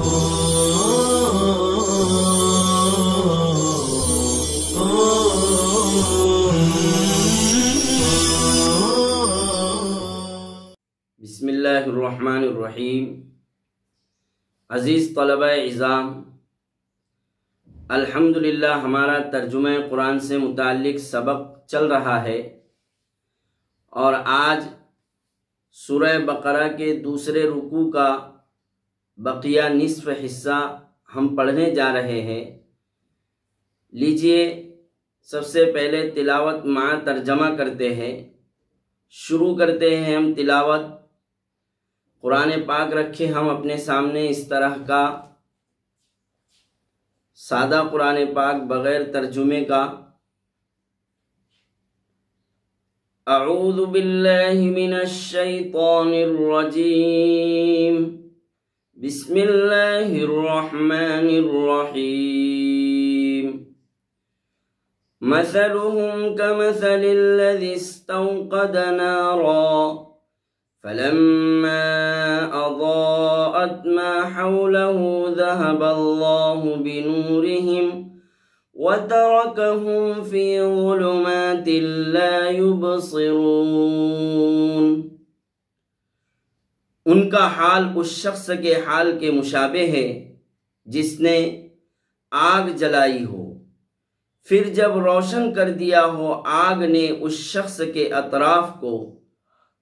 بسم اللہ الرحمن الرحیم۔ عزیز طلبہ اعزام، الحمدللہ ہمارا ترجمہ قرآن سے متعلق سبق چل رہا ہے، اور آج سورہ بقرہ کے دوسرے رکوع کا بقیہ نصف حصہ ہم پڑھنے جا رہے ہیں۔ لیجئے سب سے پہلے تلاوت مع ترجمہ کرتے ہیں۔ شروع کرتے ہیں ہم تلاوت۔ قرآن پاک رکھے ہم اپنے سامنے اس طرح کا سادہ قرآن پاک بغیر ترجمے کا۔ اعوذ باللہ من الشیطان الرجیم، بسم اللہ الرحمن الرحیم۔ مثلهم كمثل الذي استوقد نارا فلما أضاءت ما حوله ذهب الله بنورهم وتركهم في ظلمات لا يبصرون۔ ان کا حال اس شخص کے حال کے مشابہ ہے جس نے آگ جلائی ہو، پھر جب روشن کر دیا ہو آگ نے اس شخص کے اطراف کو،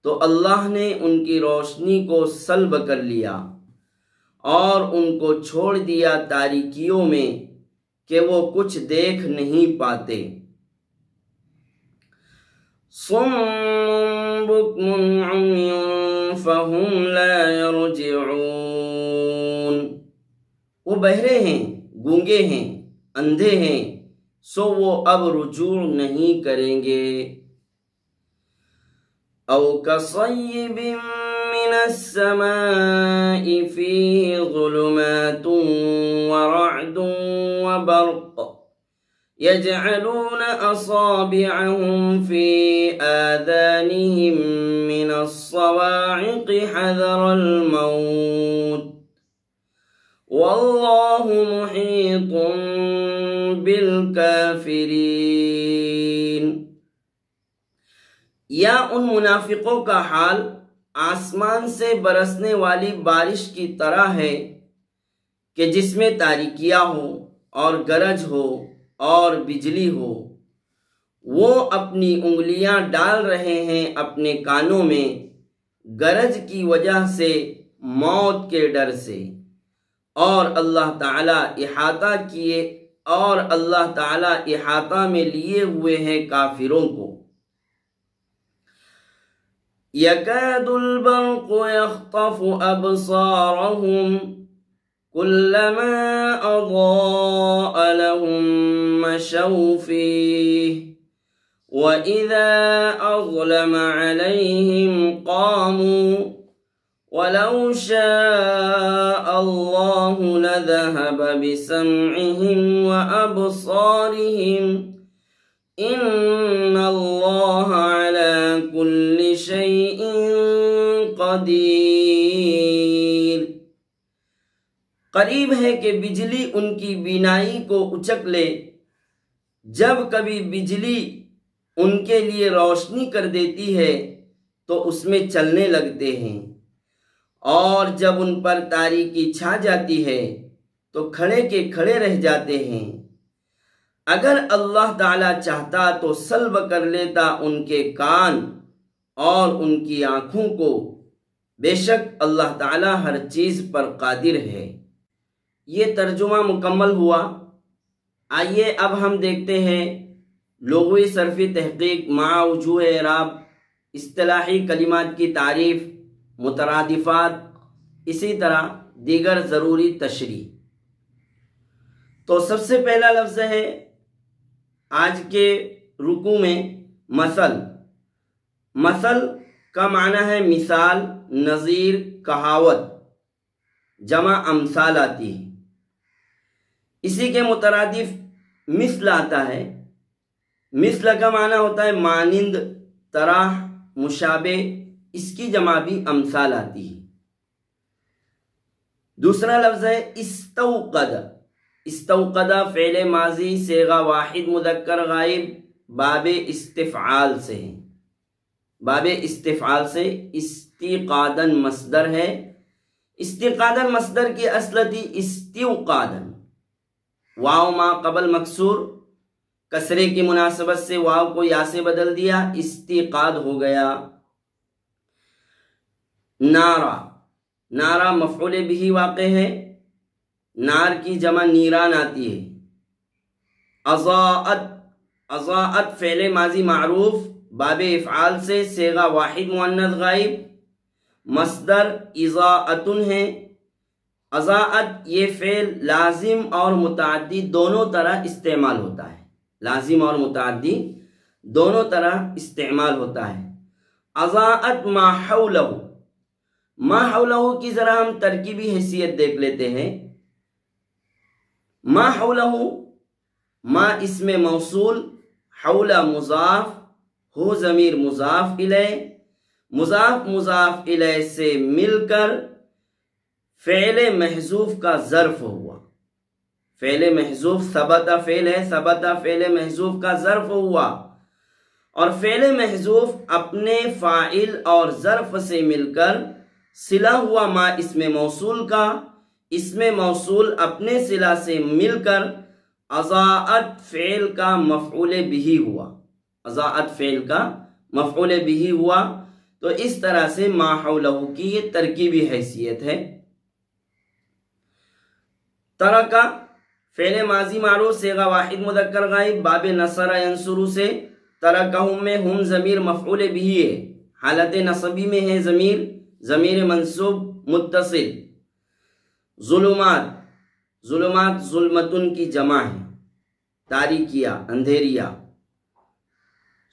تو اللہ نے ان کی روشنی کو سلب کر لیا اور ان کو چھوڑ دیا تاریکیوں میں کہ وہ کچھ دیکھ نہیں پاتے۔ صم بکم عمی فہم لا یرجعون۔ وہ بہرے ہیں، گونگے ہیں، اندھے ہیں، سو وہ اب رجوع نہیں کریں گے۔ او کصیب من السماء فیہ ظلمات ورعد وبرق یجعلون اصابعهم فی آذانهم من الصواعق حذر الموت واللہ محیط بالکافرین۔ یا ان منافقوں کا حال آسمان سے برسنے والی بارش کی طرح ہے کہ جس میں تاریکیاں ہو اور گرج ہو اور بجلی ہو۔ وہ اپنی انگلیاں ڈال رہے ہیں اپنے کانوں میں گرج کی وجہ سے، موت کے ڈر سے، اور اللہ تعالیٰ احاطہ میں لیے ہوئے ہیں کافروں کو۔ یکاد البرق یخطف ابصارهم کلما اضاء لهم مشوا فیہ وَإِذَا أَظْلَمَ عَلَيْهِمْ قَامُوا وَلَوْ شَاءَ اللَّهُ لَذَهَبَ بِسَمْعِهِمْ وَأَبْصَارِهِمْ إِنَّ اللَّهَ عَلَى كُلِّ شَيْءٍ قَدِيرٌ۔ قریب ہے کہ بجلی ان کی بینائی کو اچک لے۔ جب کبھی بجلی ان کے لیے روشنی کر دیتی ہے تو اس میں چلنے لگتے ہیں، اور جب ان پر تاریکی چھا جاتی ہے تو کھڑے کے کھڑے رہ جاتے ہیں۔ اگر اللہ تعالیٰ چاہتا تو سلب کر لیتا ان کے کان اور ان کی آنکھوں کو، بے شک اللہ تعالیٰ ہر چیز پر قادر ہے۔ یہ ترجمہ مکمل ہوا۔ آئیے اب ہم دیکھتے ہیں لغوی صرفی تحقیق مع وجوہ اعراب، اصطلاحی کلمات کی تعریف، مترادفات، اسی طرح دیگر ضروری تشریح۔ تو سب سے پہلا لفظ ہے آج کے رکوع میں مثل۔ مثل کا معنی ہے مثال، نظیر، کہاوت، جمع امثال آتی ہے۔ اسی کے مترادف مثل آتا ہے۔ مثل کا معنی ہوتا ہے مانند، طرح، مشابہ، اس کی جمع بھی امثال آتی ہے۔ دوسرا لفظ ہے استوقد. استوقد فعل ماضی صیغہ واحد مذکر غائب باب استفعال سے ہے. باب استفعال سے استیقادن مصدر ہے. استیقادن مصدر کی اصل تھی استوقادن. واو ما قبل مکسور، کسرے کی مناسبت سے واو کو یا سے بدل دیا، استیقاد ہو گیا. نارا، نارا مفعول بھی واقع ہے. نار کی جمع نیران آتی ہے. اضاءت، اضاءت فعل ماضی معروف باب افعال سے صیغہ واحد مؤنث غائب مصدر اضاءتن ہے. اضاءت یہ فعل لازم اور متعدی دونوں طرح استعمال ہوتا ہے. لازم اور متعدی دونوں طرح استعمال ہوتا ہے. اضاءت ما حولہ، ما حولہ کی ذرا ہم ترکیبی حیثیت دیکھ لیتے ہیں. ما حولہ، ما اسم موصول، حول مضاف، ہو ضمیر مضاف الیہ، مضاف مضاف الیہ سے مل کر فعل محذوف کا ظرف ہوا. فعل محذوف ثبت فعل ہے، ثبت فعل محذوف کا ظرف ہوا، اور فعل محذوف اپنے فاعل اور ظرف سے مل کر صلہ ہوا ما اسم موصول کا. اسم موصول اپنے صلہ سے مل کر اضاءت فعل کا مفعول بہ ہوا. اضاءت فعل کا مفعول بہ ہوا. تو اس طرح سے ما حولہ کی یہ ترکیبی حیثیت ہے. ترکا فعل ماضی معروف صیغہ واحد مذکر غائب باب نصر ینصر سے ترکہم میں ہم ضمیر مفعول بہ ہے، حالت نصبی میں ہے ضمیر، ضمیر منصوب متصل. ظلمات، ظلمات ظلمتن کی جمع ہے، تاریکیہ اندھیریا.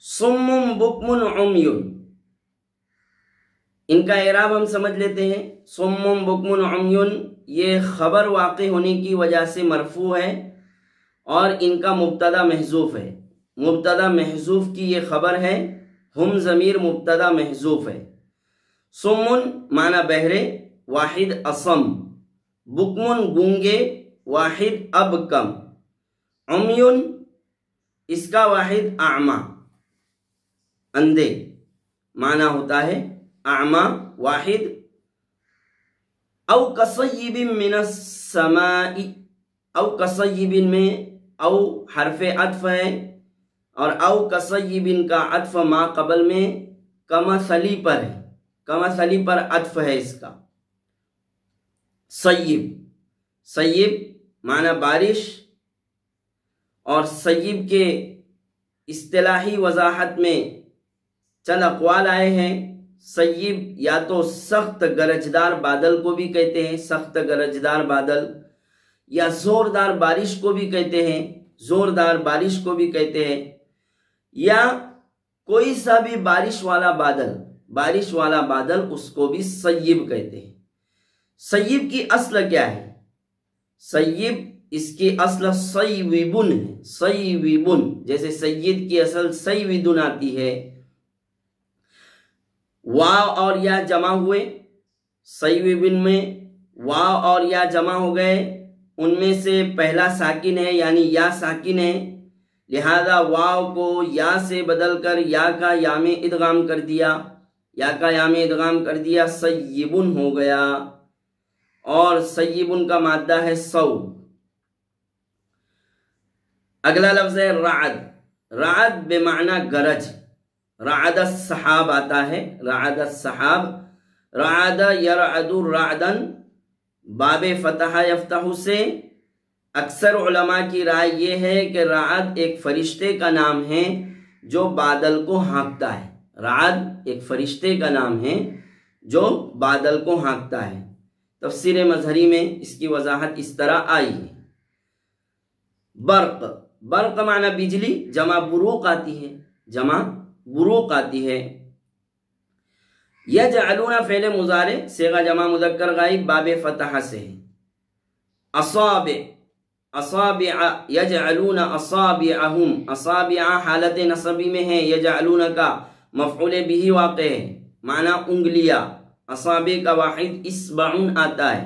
صم بکم عمیٌ، ان کا اعراب ہم سمجھ لیتے ہیں. صم بکم عمیٌ یہ خبر واقع ہونے کی وجہ سے مرفوع ہے اور ان کا مبتدا محذوف ہے. مبتدا محذوف کی یہ خبر ہے، ہم ضمیر مبتدا محذوف ہے. صمٌ معنی بہرے، واحد اصم، بکمن گونگے، واحد ابکم. عمیٌ اس کا واحد اعمی، اندھے معنی ہوتا ہے اعمی واحد. او کصیب من السماء، او کصیب میں او حرف عطف ہے اور او کصیب کا عطف ما قبل میں کمثلی پر ہے، کمثلی پر عطف ہے اس کا. سیب، سیب معنی بارش، اور سیب کے اصطلاحی وضاحت میں چند اقوال آئے ہیں. سیب یا تو سخت گرجدار بادل کو بھی کہتے ہیں، سخت گرجدار بادل، یا زوردار بارش کو بھی کہتے ہیں، زوردار بارش کو بھی کہتے ہیں، یا کوئی سا بھی بارش والا بادل، بارش والا بادل اس کو بھی سیب کہتے ہیں. سیب کی اصل کیا ہے؟ سیب اس کی اصل سیوبن ہے، سیوبن، جیسے سید کی اصل سیودن آتی ہے. واو اور یا جمع ہوئے، سیوبن میں واو اور یا جمع ہو گئے، ان میں سے پہلا ساکن ہے یعنی یا ساکن ہے، لہذا واو کو یا سے بدل کر یا کا یا میں ادغام کر دیا، یا کا یا میں ادغام کر دیا، سیبن ہو گیا. اور سیبن کا مادہ ہے سو. اگلا لفظ ہے رعد. رعد بمعنی گرج، رعد السحاب آتا ہے، رعد السحاب. رعد یرعد رعدن باب فتح یفتح سے. اکثر علماء کی رائے یہ ہے کہ رعد ایک فرشتے کا نام ہے جو بادل کو ہانکتا ہے. رعد ایک فرشتے کا نام ہے جو بادل کو ہانکتا ہے. تفسیر مظہری میں اس کی وضاحت اس طرح آئی ہے. برق، برق معنی بجلی، جمع بروق آتی ہے، جمع بروق آتی ہے. یجعلون فعل مضارع صیغہ جمع مذکر غائب باب فتح سے ہے. اصابع، اصابع یجعلون اصابعہم، اصابع حالت نصبی میں ہے، یجعلون کا مفعول بھی واقع ہے، معنی انگلیاں. اصابع کا واحد اصبعن آتا ہے.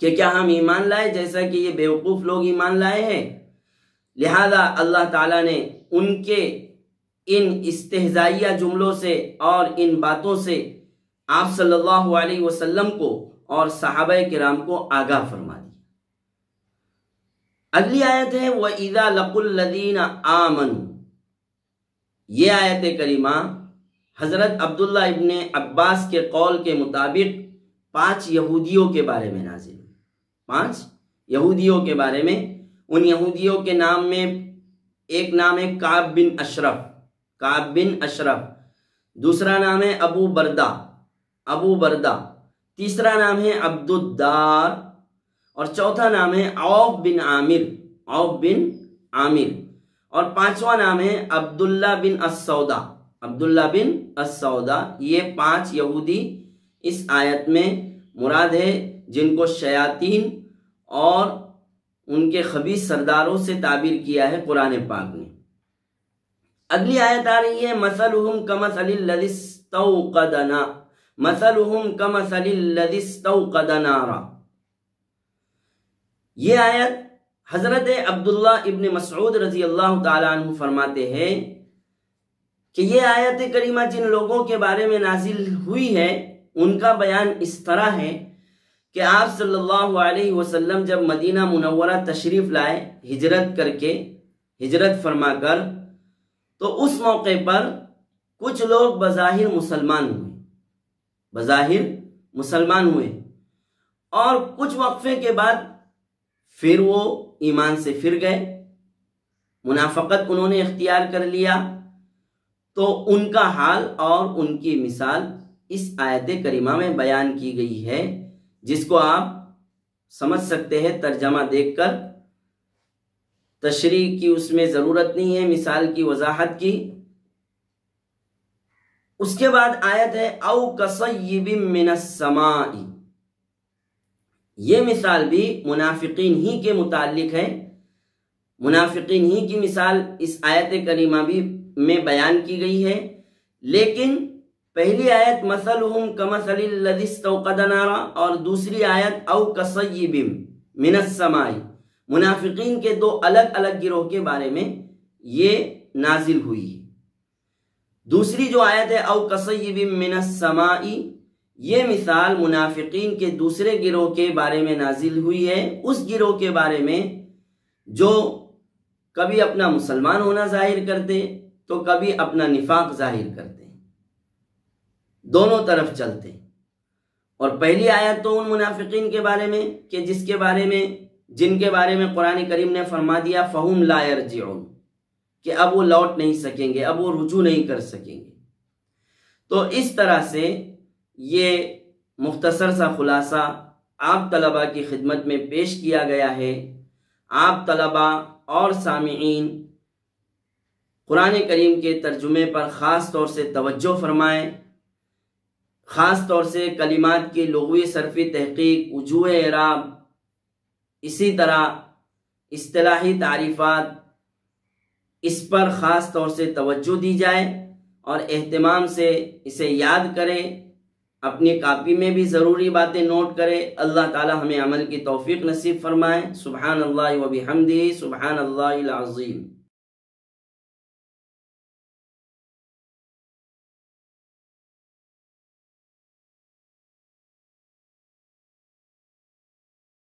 کہ کیا ہم ایمان لائے جیسا کہ یہ بیوقوف لوگ ایمان لائے ہیں؟ لہذا اللہ تعالیٰ نے ان کے ان استہزائیہ جملوں سے اور ان باتوں سے آپ صلی اللہ علیہ وسلم کو اور صحابہ کرام کو آگاہ فرما دیا۔ اگلی آیت ہے وَإِذَا لَقُوا الَّذِينَ آمَنُوا۔ یہ آیت کریمہ حضرت عبداللہ ابن عباس کے قول کے مطابق 5 یہودیوں کے بارے میں نازل ہوئی۔ 5 یہودیوں کے بارے میں، ان یہودیوں کے نام میں ایک نام ہے کعب بن اشرف، دوسرا نام ہے ابو بردہ، تیسرا نام ہے عبد الدار، اور چوتھا نام ہے عوف بن عامر، اور 5واں نام ہے عبداللہ بن السودا۔ یہ 5 یہودی اس آیت میں مراد ہے جن کو شیاطین اور ان کے خبیث سرداروں سے تعبیر کیا ہے قرآن پاک نے۔ اگلی آیت آ رہی ہے مثلہم کمثل الذی استوقد نارا۔ یہ آیت حضرت عبداللہ ابن مسعود رضی اللہ تعالیٰ عنہ فرماتے ہیں کہ یہ آیت کریمہ جن لوگوں کے بارے میں نازل ہوئی ہے ان کا بیان اس طرح ہے کہ آپ صلی اللہ علیہ وسلم جب مدینہ منورہ تشریف لائے ہجرت فرما کر، تو اس موقع پر کچھ لوگ بظاہر مسلمان ہوئے اور کچھ وقفے کے بعد پھر وہ ایمان سے پھر گئے، منافقت انہوں نے اختیار کر لیا۔ تو ان کا حال اور ان کی مثال اس آیت کریمہ میں بیان کی گئی ہے، جس کو آپ سمجھ سکتے ہیں ترجمہ دیکھ کر، تشریح کی اس میں ضرورت نہیں ہے، مثال کی وضاحت کی۔ اس کے بعد آیت ہے او کصیب من السماء۔ یہ مثال بھی منافقین ہی کے متعلق ہے، منافقین ہی کی مثال اس آیت کریمہ بھی میں بیان کی گئی ہے، لیکن پہلی آیت مثلہم کمثل الذی استوقد نارا اور دوسری آیت او کصیب من السماء، منافقین کے 2 الگ الگ گروہ کے بارے میں یہ نازل ہوئی ہے۔ دوسری جو آیت ہے او کصیب من السماء، یہ مثال منافقین کے دوسرے گروہ کے بارے میں نازل ہوئی ہے، اس گروہ کے بارے میں جو کبھی اپنا مسلمان ہونا ظاہر کرتے تو کبھی اپنا نفاق ظاہر کرتے، دونوں طرف چلتے۔ اور پہلی آیت تو ان منافقین کے بارے میں کہ جن کے بارے میں قرآن کریم نے فرما دیا فہم لا یرجعون، کہ اب وہ لوٹ نہیں سکیں گے، اب وہ رجوع نہیں کر سکیں گے۔ تو اس طرح سے یہ مختصر سا خلاصہ آپ طلبہ کی خدمت میں پیش کیا گیا ہے۔ آپ طلبہ اور سامعین قرآن کریم کے ترجمے پر خاص طور سے توجہ فرمائیں، خاص طور سے کلمات کی لغوی صرفی تحقیق، وجوہ اعراب، اسی طرح اصطلاحی تعریفات، اس پر خاص طور سے توجہ دی جائے اور اہتمام سے اسے یاد کریں، اپنی کاپی میں بھی ضروری باتیں نوٹ کریں۔ اللہ تعالی ہمیں عمل کی توفیق نصیب فرمائے۔ سبحان اللہ و بحمدہ، سبحان اللہ العظیم۔